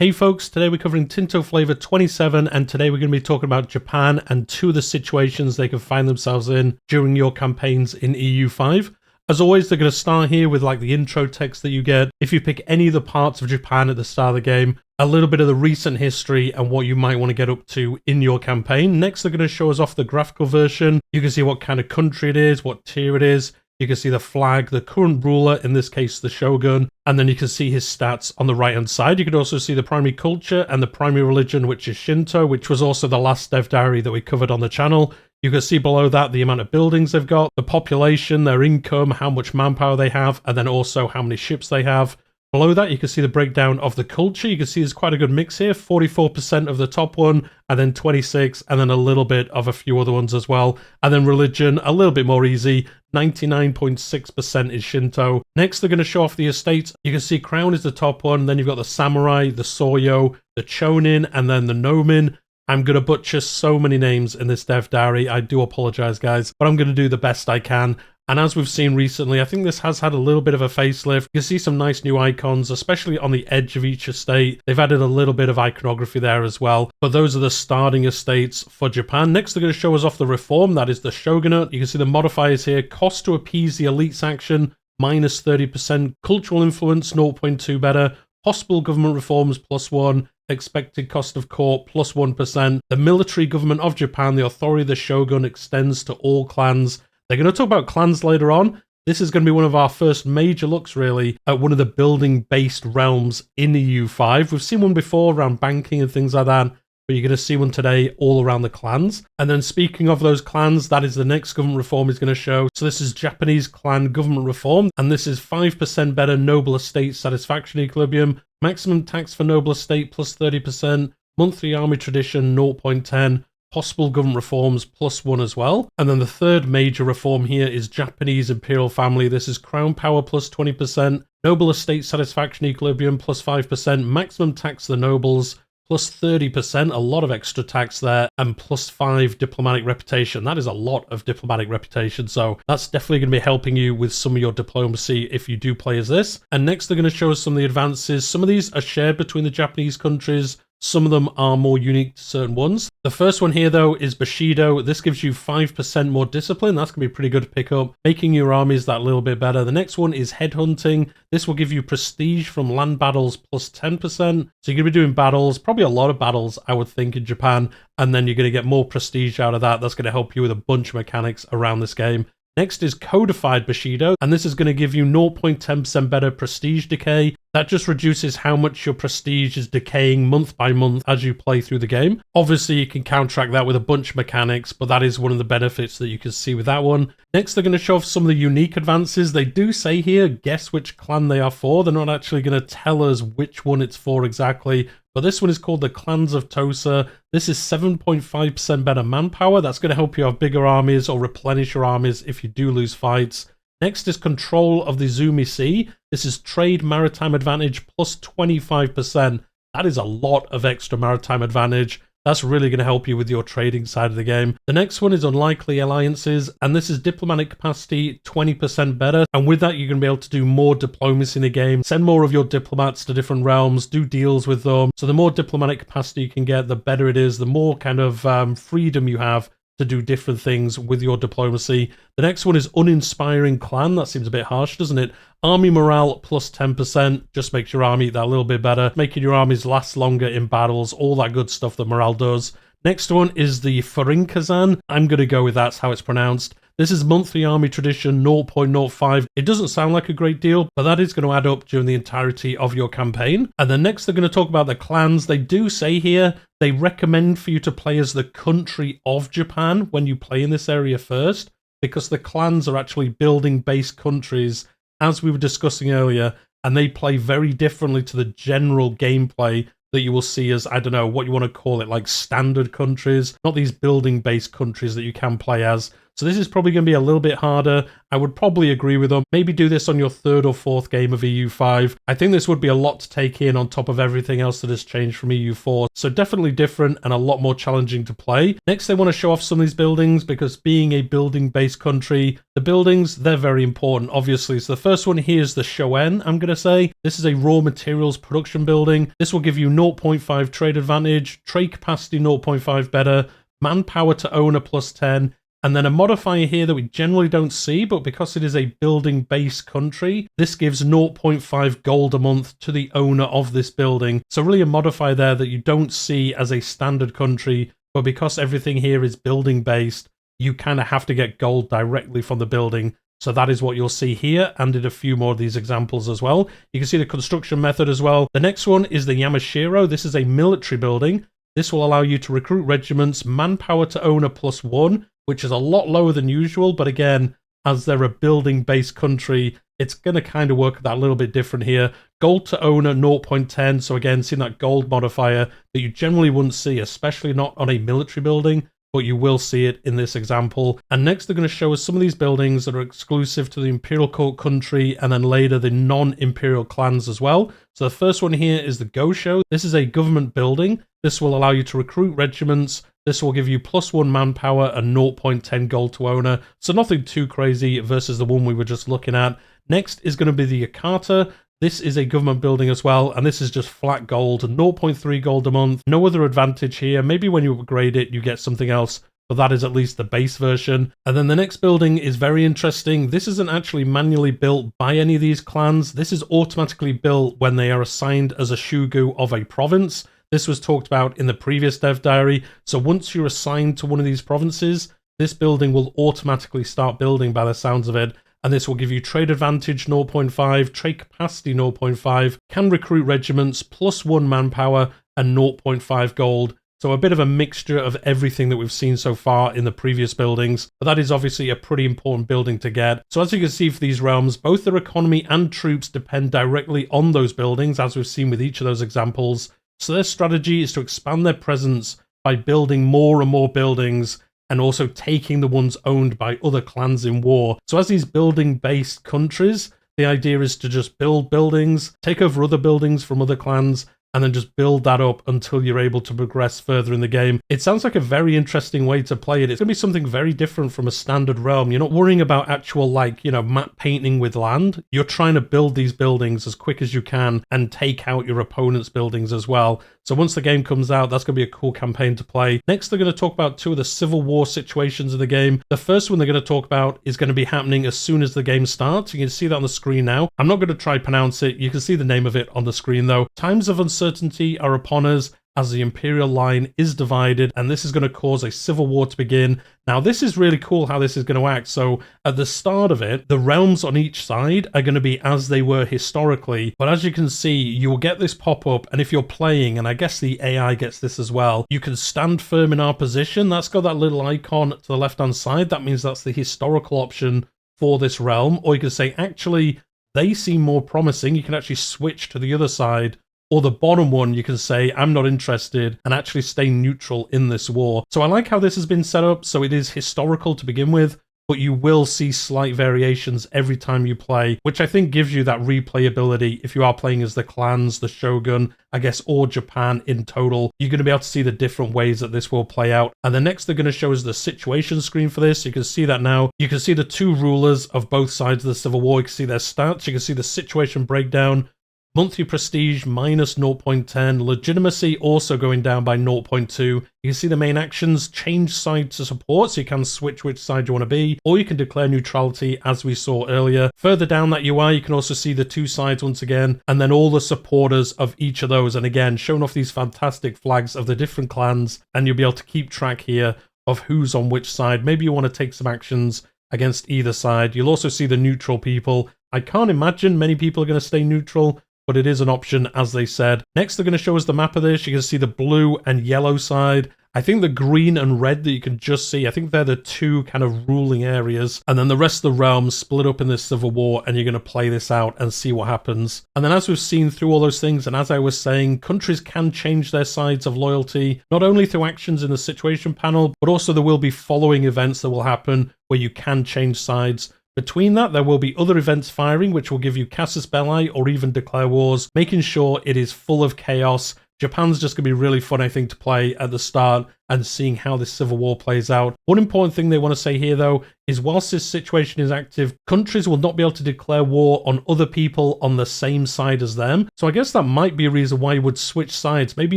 Hey folks, today we're covering Tinto Flavor 27, and today we're going to be talking about Japan and two of the situations they can find themselves in during your campaigns in EU5. As always, they're going to start here with like the intro text that you get. If you pick any of the parts of Japan at the start of the game, a little bit of the recent history and what you might want to get up to in your campaign. Next, they're going to show us off the graphical version. You can see what kind of country it is, what tier it is. You can see the flag, the current ruler, in this case the shogun, and then you can see his stats on the right hand side. You can also see the primary culture and the primary religion, which is Shinto, which was also the last dev diary that we covered on the channel. You can see below that the amount of buildings they've got, the population, their income, how much manpower they have, and then also how many ships they have. Below that, you can see the breakdown of the culture. You can see there's quite a good mix here, 44% of the top one, and then 26, and then a little bit of a few other ones as well. And then religion, a little bit more easy, 99.6% is Shinto. Next, they're going to show off the estates. You can see crown is the top one, then you've got the samurai, the soyo, the chonin, and then the nomin. I'm going to butcher so many names in this dev diary. I do apologize, guys, but I'm going to do the best I can. And as we've seen recently, I think this has had a little bit of a facelift. You can see some nice new icons, especially on the edge of each estate. They've added a little bit of iconography there as well. But those are the starting estates for Japan. Next, they're going to show us off the reform. That is the shogunate. You can see the modifiers here. Cost to appease the elites action, minus 30%. Cultural influence, 0.2 better. Possible government reforms, +1. Expected cost of court, +1%. The military government of Japan, the authority of the shogun, extends to all clans. They're going to talk about clans later on. This is going to be one of our first major looks, really, at one of the building-based realms in EU5. We've seen one before around banking and things like that, but you're going to see one today all around the clans. And then speaking of those clans, that is the next government reform is going to show. So this is Japanese clan government reform, and this is 5% better noble estate satisfaction equilibrium, maximum tax for noble estate +30%, monthly army tradition 0.10, possible government reforms +1 as well. And then the third major reform here is Japanese imperial family. This is crown power +20%, noble estate satisfaction equilibrium +5%, maximum tax to the nobles +30%, a lot of extra tax there, and +5 diplomatic reputation. That is a lot of diplomatic reputation, so that's definitely going to be helping you with some of your diplomacy if you do play as this. And next they're going to show us some of the advances. Some of these are shared between the Japanese countries. Some of them are more unique to certain ones. The first one here, though, is Bushido. This gives you 5% more discipline. That's going to be pretty good to pick up, making your armies that little bit better. The next one is Headhunting. This will give you prestige from land battles +10%. So you're going to be doing battles, probably a lot of battles, I would think, in Japan. And then you're going to get more prestige out of that. That's going to help you with a bunch of mechanics around this game. Next is Codified Bushido, and this is going to give you 0.10% better prestige decay. That just reduces how much your prestige is decaying month by month as you play through the game. Obviously, you can counteract that with a bunch of mechanics, but that is one of the benefits that you can see with that one. Next, they're going to show off some of the unique advances. They do say here, guess which clan they are for. They're not actually going to tell us which one it's for exactly, but this one is called the Clans of Tosa. This is 7.5% better manpower. That's going to help you have bigger armies or replenish your armies if you do lose fights. Next is control of the Zumi Sea. This is trade maritime advantage +25%. That is a lot of extra maritime advantage. That's really going to help you with your trading side of the game. The next one is unlikely alliances, and this is diplomatic capacity 20% better. And with that, you're going to be able to do more diplomacy in the game, send more of your diplomats to different realms, do deals with them. So the more diplomatic capacity you can get, the better it is, the more kind of freedom you have to do different things with your diplomacy. The next one is uninspiring clan. That seems a bit harsh, doesn't it? Army morale +10%, just makes your army that little bit better, making your armies last longer in battles, all that good stuff that morale does. Next one is the Furinkazan. I'm going to go with that's how it's pronounced. This is monthly army tradition 0.05. It doesn't sound like a great deal, but that is going to add up during the entirety of your campaign. And then next they're going to talk about the clans. They do say here they recommend for you to play as the country of Japan when you play in this area first, because the clans are actually building-based countries, as we were discussing earlier, and they play very differently to the general gameplay that you will see as, I don't know, what you want to call it, like standard countries, not these building-based countries that you can play as. So this is probably going to be a little bit harder. I would probably agree with them. Maybe do this on your third or fourth game of EU5. I think this would be a lot to take in on top of everything else that has changed from EU4. So definitely different and a lot more challenging to play. Next, they want to show off some of these buildings because being a building-based country, the buildings, they're very important, obviously. So the first one here is the Shoen, I'm going to say. This is a raw materials production building. This will give you 0.5 trade advantage, trade capacity 0.5 better, manpower to owner plus 10, and then a modifier here that we generally don't see, but because it is a building-based country, this gives 0.5 gold a month to the owner of this building. So really a modifier there that you don't see as a standard country, but because everything here is building-based, you kind of have to get gold directly from the building. So that is what you'll see here, and in a few more of these examples as well. You can see the construction method as well. The next one is the Yamashiro. This is a military building. This will allow you to recruit regiments, manpower to owner plus 1, which is a lot lower than usual, but again, as they're a building-based country, it's going to kind of work that a little bit different here. Gold to owner 0.10, so again, seeing that gold modifier that you generally wouldn't see, especially not on a military building, but you will see it in this example. And next they're going to show us some of these buildings that are exclusive to the Imperial Court country, and then later the non-Imperial clans as well. So the first one here is the Gosho. This is a government building. This will allow you to recruit regiments. This will give you +1 manpower and 0.10 gold to owner. So nothing too crazy versus the one we were just looking at. Next is going to be the Yakata. This is a government building as well, and this is just flat gold, 0.3 gold a month. No other advantage here. Maybe when you upgrade it, you get something else, but that is at least the base version. And then the next building is very interesting. This isn't actually manually built by any of these clans. This is automatically built when they are assigned as a shugu of a province. This was talked about in the previous dev diary. So once you're assigned to one of these provinces, this building will automatically start building by the sounds of it. And this will give you trade advantage 0.5, trade capacity 0.5, can recruit regiments, +1 manpower, and 0.5 gold. So a bit of a mixture of everything that we've seen so far in the previous buildings. But that is obviously a pretty important building to get. So as you can see for these realms, both their economy and troops depend directly on those buildings, as we've seen with each of those examples. So their strategy is to expand their presence by building more and more buildings, and also taking the ones owned by other clans in war. So as these building-based countries, the idea is to just build buildings, take over other buildings from other clans, and then just build that up until you're able to progress further in the game. It sounds like a very interesting way to play it. It's going to be something very different from a standard realm. You're not worrying about actual, like, you know, map painting with land. You're trying to build these buildings as quick as you can and take out your opponent's buildings as well. So once the game comes out, that's going to be a cool campaign to play. Next, they're going to talk about 2 of the civil war situations of the game. The first one they're going to talk about is going to be happening as soon as the game starts. You can see that on the screen now. I'm not going to try pronounce it. You can see the name of it on the screen though. Times of uncertainty are upon us as the Imperial line is divided, and this is going to cause a civil war to begin. Now, this is really cool how this is going to act. So at the start of it, the realms on each side are going to be as they were historically. But as you can see, you will get this pop-up, and if you're playing, and I guess the AI gets this as well, you can stand firm in our position. That's got that little icon to the left-hand side. That means that's the historical option for this realm. Or you can say, actually, they seem more promising. You can actually switch to the other side. Or the bottom one, you can say, I'm not interested, and actually stay neutral in this war. So I like how this has been set up. So it is historical to begin with, but you will see slight variations every time you play, which I think gives you that replayability. If you are playing as the clans, the Shogun, I guess, or Japan in total, you're going to be able to see the different ways that this will play out. And the next they're going to show us the situation screen for this. You can see that now. You can see the 2 rulers of both sides of the Civil War. You can see their stats. You can see the situation breakdown. Monthly prestige minus 0.10, legitimacy also going down by 0.2. You can see the main actions, change side to support, so you can switch which side you want to be, or you can declare neutrality as we saw earlier. Further down that UI, you can also see the 2 sides once again, and then all the supporters of each of those, and again, showing off these fantastic flags of the different clans, and you'll be able to keep track here of who's on which side. Maybe you want to take some actions against either side. You'll also see the neutral people. I can't imagine many people are going to stay neutral, but it is an option, as they said. Next, they're going to show us the map of this. You can see the blue and yellow side. I think the green and red that you can just see, I think they're the two kind of ruling areas. And then the rest of the realms split up in this civil war, and you're going to play this out and see what happens. And then as we've seen through all those things, and as I was saying, countries can change their sides of loyalty, not only through actions in the situation panel, but also there will be following events that will happen where you can change sides. Between that, there will be other events firing, which will give you casus belli or even declare wars, making sure it is full of chaos. Japan's just going to be really fun, I think, to play at the start and seeing how this civil war plays out. One important thing they want to say here, though, is whilst this situation is active, countries will not be able to declare war on other people on the same side as them. So I guess that might be a reason why you would switch sides. Maybe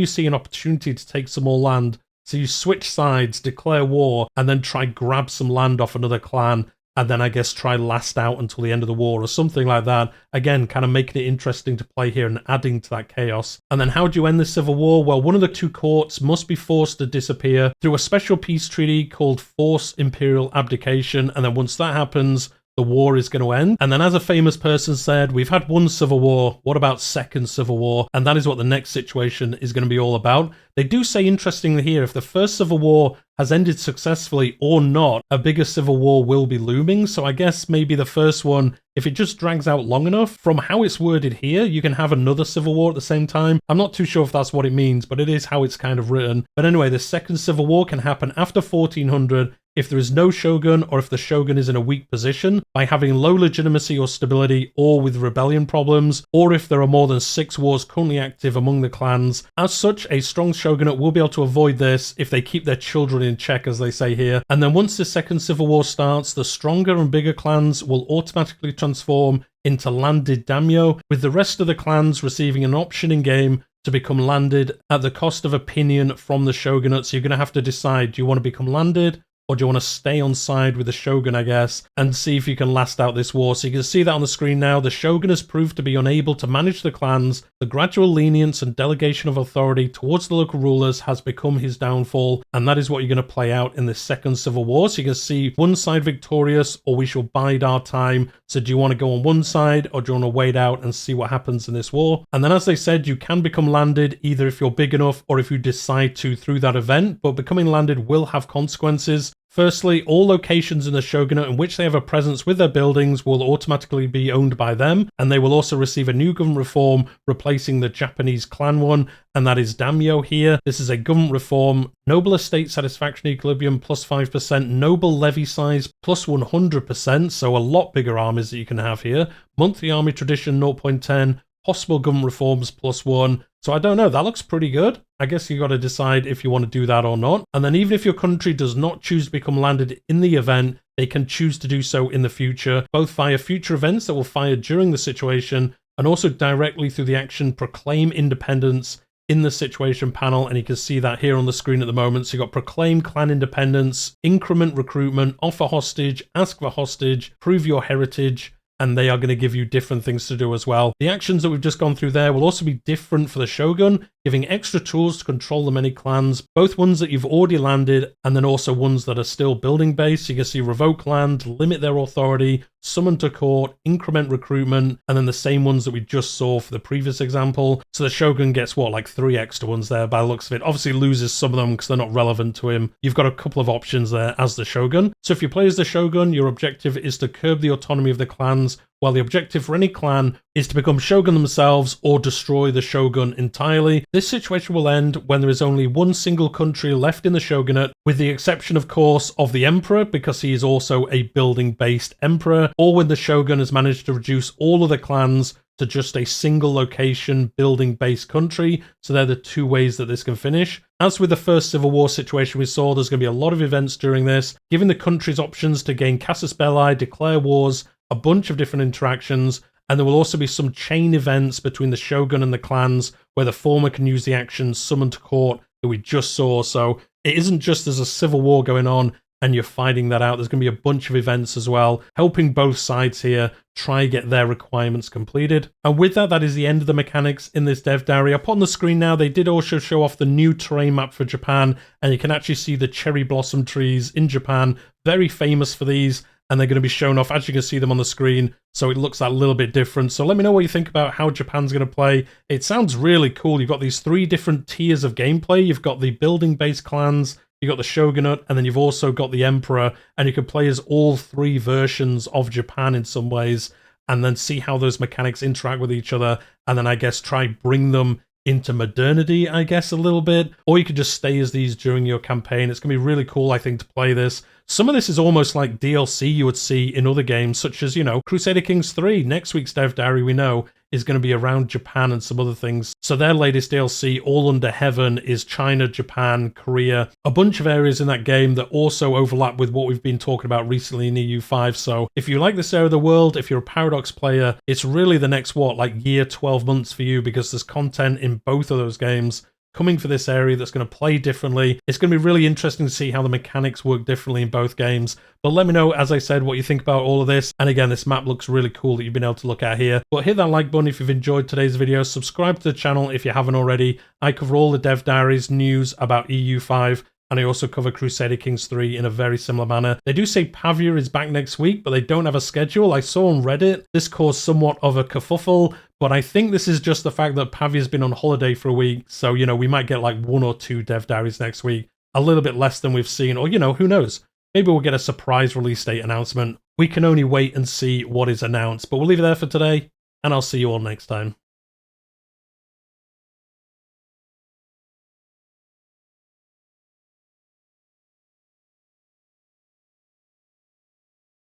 you see an opportunity to take some more land. So you switch sides, declare war, and then try grab some land off another clan. And then I guess try last out until the end of the war or something like that. Again, kind of making it interesting to play here and adding to that chaos. And then how do you end the civil war? Well, one of the two courts must be forced to disappear through a special peace treaty called Forced Imperial Abdication. And then once that happens, the war is going to end. And then as a famous person said, we've had one civil war. What about second civil war? And that is what the next situation is going to be all about. They do say, interestingly here, if the first civil war has ended successfully or not, a bigger civil war will be looming. So I guess maybe the first one, if it just drags out long enough, from how it's worded here, you can have another civil war at the same time. I'm not too sure if that's what it means, but it is how it's kind of written. But anyway, the second civil war can happen after 1400 if there is no shogun or if the shogun is in a weak position, by having low legitimacy or stability, or with rebellion problems, or if there are more than 6 wars currently active among the clans. As such, a strong shogunate will be able to avoid this if they keep their children in check, as they say here. And then once the second civil war starts, the stronger and bigger clans will automatically transform into landed daimyo, with the rest of the clans receiving an option in game to become landed at the cost of opinion from the shogunate. So you're going to have to decide, do you want to become landed, or do you want to stay on side with the shogun, I guess, and see if you can last out this war? So you can see that on the screen now. The shogun has proved to be unable to manage the clans. The gradual lenience and delegation of authority towards the local rulers has become his downfall, and that is what you're going to play out in this second civil war. So you can see one side victorious, or we shall bide our time. So do you want to go on one side, or do you want to wait out and see what happens in this war? And then, as they said, you can become landed either if you're big enough or if you decide to through that event, but becoming landed will have consequences. Firstly, all locations in the shogunate in which they have a presence with their buildings will automatically be owned by them, and they will also receive a new government reform replacing the Japanese clan one, and that is daimyo here. This is a government reform, noble estate satisfaction equilibrium plus 5%, noble levy size plus 100%, so a lot bigger armies that you can have here, monthly army tradition 0.10, possible government reforms plus 1. So I don't know, that looks pretty good. I guess you got to decide if you want to do that or not. And then even if your country does not choose to become landed in the event, they can choose to do so in the future, both via future events that will fire during the situation, and also directly through the action Proclaim Independence in the situation panel. And you can see that here on the screen at the moment. So you've got Proclaim Clan Independence, Increment Recruitment, Offer Hostage, Ask for Hostage, Prove Your Heritage, and they are going to give you different things to do as well. The actions that we've just gone through there will also be different for the shogun, giving extra tools to control the many clans, both ones that you've already landed and then also ones that are still building based. You can see revoke land, limit their authority, summon to court, increment recruitment, and then the same ones that we just saw for the previous example. So the shogun gets what, like 3 extra ones there by the looks of it. Obviously loses some of them because they're not relevant to him. You've got a couple of options there as the shogun. So if you play as the shogun, your objective is to curb the autonomy of the clans, while the objective for any clan is to become shogun themselves or destroy the shogun entirely. This situation will end when there is only one single country left in the shogunate, with the exception, of course, of the emperor, because he is also a building-based emperor, or when the shogun has managed to reduce all of the clans to just a single location building-based country. So they're the 2 ways that this can finish. As with the first civil war situation we saw, there's going to be a lot of events during this, giving the countries options to gain casus belli, declare wars, a bunch of different interactions, and there will also be some chain events between the shogun and the clans where the former can use the actions summon to court that we just saw. So it isn't just there's a civil war going on and you're fighting that out. There's going to be a bunch of events as well, helping both sides here try get their requirements completed. And with that, that is the end of the mechanics in this dev diary. Up on the screen now, they did also show off the new terrain map for Japan, and you can actually see the cherry blossom trees in Japan, very famous for these. and they're going to be shown off as you can see them on the screen, so it looks a little bit different. So let me know what you think about how Japan's going to play. It sounds really cool. You've got these 3 different tiers of gameplay. You've got the building-based clans, you've got the Shogunate, and then you've also got the Emperor, and you can play as all 3 versions of Japan in some ways, and then see how those mechanics interact with each other, and then I guess try bring them into modernity, I guess, a little bit. Or you could just stay as these during your campaign. It's going to be really cool, I think, to play this. Some of this is almost like DLC you would see in other games, such as, you know, Crusader Kings 3. Next week's Dev Diary, we know, is going to be around Japan and some other things. So their latest DLC, All Under Heaven, is China, Japan, Korea, a bunch of areas in that game that also overlap with what we've been talking about recently in EU5. So if you like this area of the world, if you're a Paradox player, it's really the next, what, like year, 12 months for you, because there's content in both of those games coming for this area that's going to play differently. It's going to be really interesting to see how the mechanics work differently in both games. But let me know, as I said, what you think about all of this. And again, this map looks really cool that you've been able to look at here. But hit that like button if you've enjoyed today's video. Subscribe to the channel if you haven't already. I cover all the Dev Diaries news about EU5. And I also cover Crusader Kings 3 in a very similar manner. They do say Pavia is back next week, but they don't have a schedule. I saw on Reddit this caused somewhat of a kerfuffle, but I think this is just the fact that Pavia's been on holiday for a week. So, you know, we might get like 1 or 2 Dev Diaries next week. A little bit less than we've seen, or, you know, who knows? Maybe we'll get a surprise release date announcement. We can only wait and see what is announced. But we'll leave it there for today, and I'll see you all next time.